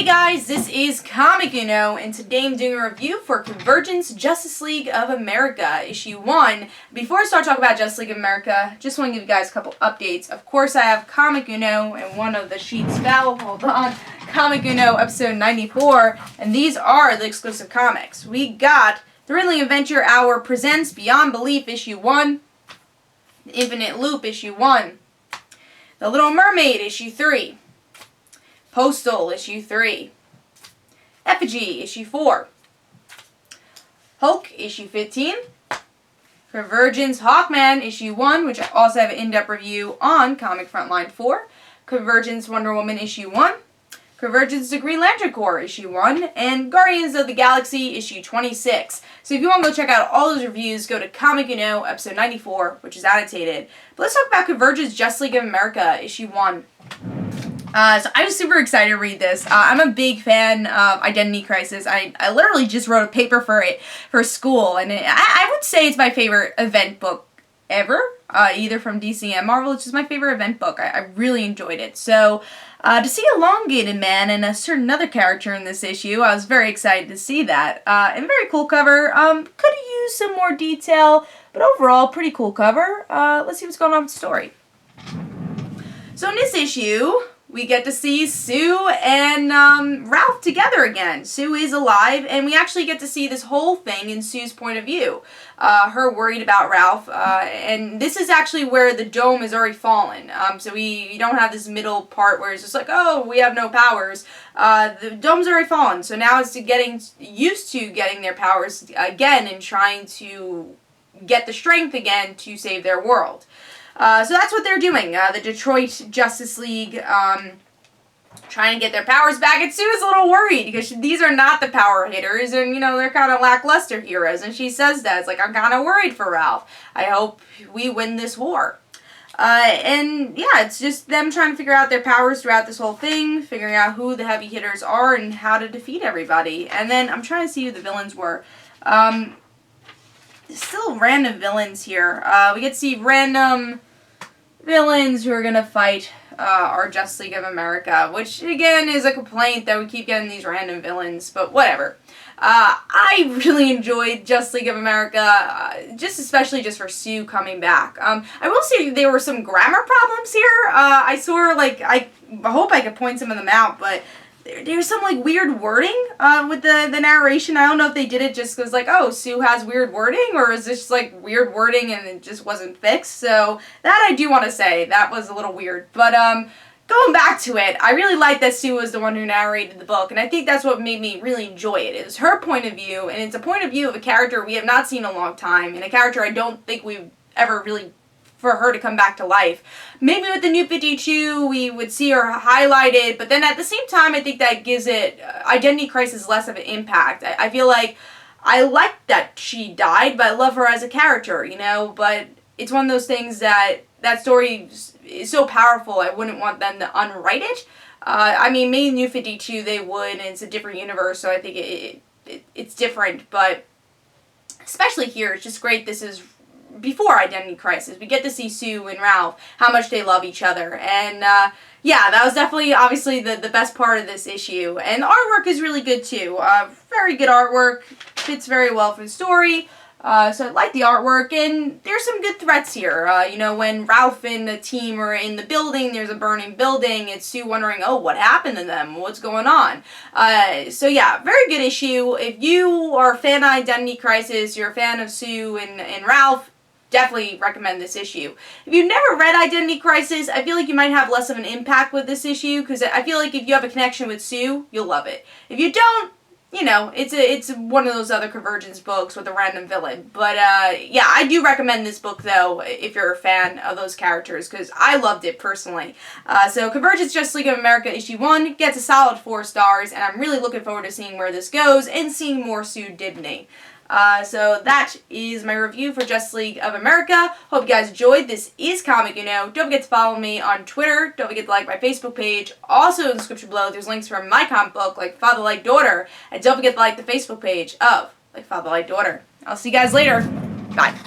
Hey guys, this is Comic Uno, and today I'm doing a review for Convergence Justice League of America, issue 1. Before I start talking about Justice League of America, just want to give you guys a couple updates. Of course, I have Comic Uno, and one of the sheets fell. Hold on. Comic Uno, episode 94, and these are the exclusive comics. We got Thrilling Adventure Hour presents Beyond Belief, issue 1. The Infinite Loop, issue 1. The Little Mermaid, issue 3. Postal, issue 3. Effigy, issue 4. Hulk, issue 15. Convergence Hawkman, issue 1, which I also have an in-depth review on Comic Frontline 4. Convergence Wonder Woman, issue 1. Convergence The Green Lantern Corps, issue 1. And Guardians of the Galaxy, issue 26. So if you want to go check out all those reviews, go to Comic Uno, episode 94, which is annotated. But let's talk about Convergence Justice League of America, issue 1. So I was super excited to read this. I'm a big fan of Identity Crisis. I literally just wrote a paper for it for school, and I would say it's my favorite event book ever, either from DC and Marvel. It's just my favorite event book. I really enjoyed it. So to see Elongated Man and a certain other character in this issue, I was very excited to see that. And very cool cover. Could have used some more detail, but overall, pretty cool cover. Let's see what's going on with the story. So in this issue, we get to see Sue and Ralph together again. Sue is alive, and we actually get to see this whole thing in Sue's point of view. Her worried about Ralph, and this is actually where the dome has already fallen. So we don't have this middle part where it's just like, oh, we have no powers. The dome's already fallen, so now it's getting used to getting their powers again and trying to get the strength again to save their world. So that's what they're doing. The Detroit Justice League trying to get their powers back. And Sue is a little worried because these are not the power hitters, and, you know, they're kind of lackluster heroes. And she says that. It's like, I'm kind of worried for Ralph. I hope we win this war. And, yeah, it's just them trying to figure out their powers throughout this whole thing, figuring out who the heavy hitters are and how to defeat everybody. And then I'm trying to see who the villains were. Still random villains here. We get to see random villains who are going to fight our Justice League of America, which again is a complaint that we keep getting these random villains, but whatever. I really enjoyed Justice League of America, especially just for Sue coming back. I will say there were some grammar problems here. I hope I could point some of them out, but there's some, like, weird wording with the narration. I don't know if they did it just because, like, oh, Sue has weird wording, or is this just, like, weird wording and it just wasn't fixed? So that I do want to say. That was a little weird. But going back to it, I really like that Sue was the one who narrated the book, and I think that's what made me really enjoy it. It was her point of view, and it's a point of view of a character we have not seen in a long time, and a character I don't think we've ever really for her to come back to life. Maybe with the New 52, we would see her highlighted, but then at the same time, I think that gives it Identity Crisis less of an impact. I feel like I like that she died, but I love her as a character, you know, but it's one of those things that story is so powerful, I wouldn't want them to unwrite it. I mean, maybe New 52 they would, and it's a different universe, so I think it's different, but especially here, it's just great this is before Identity Crisis. We get to see Sue and Ralph, how much they love each other. And, yeah, that was definitely, obviously, the best part of this issue. And the artwork is really good, too. Very good artwork. Fits very well for the story. So I like the artwork. And there's some good threats here. You know, when Ralph and the team are in the building, there's a burning building. It's Sue wondering, oh, what happened to them? What's going on? So, yeah, very good issue. If you are a fan of Identity Crisis, you're a fan of Sue and Ralph, definitely recommend this issue. If you've never read Identity Crisis, I feel like you might have less of an impact with this issue, because I feel like if you have a connection with Sue, you'll love it. If you don't, you know, it's one of those other Convergence books with a random villain. But, yeah, I do recommend this book, though, if you're a fan of those characters, because I loved it personally. So, Convergence Justice League of America issue 1 gets a solid 4 stars, and I'm really looking forward to seeing where this goes and seeing more Sue Dibney. So that is my review for Justice League of America. Hope you guys enjoyed. This is Comic Uno. Don't forget to follow me on Twitter. Don't forget to like my Facebook page. Also in the description below, there's links for my comic book, Like Father Like Daughter. And don't forget to like the Facebook page of Like Father Like Daughter. I'll see you guys later. Bye.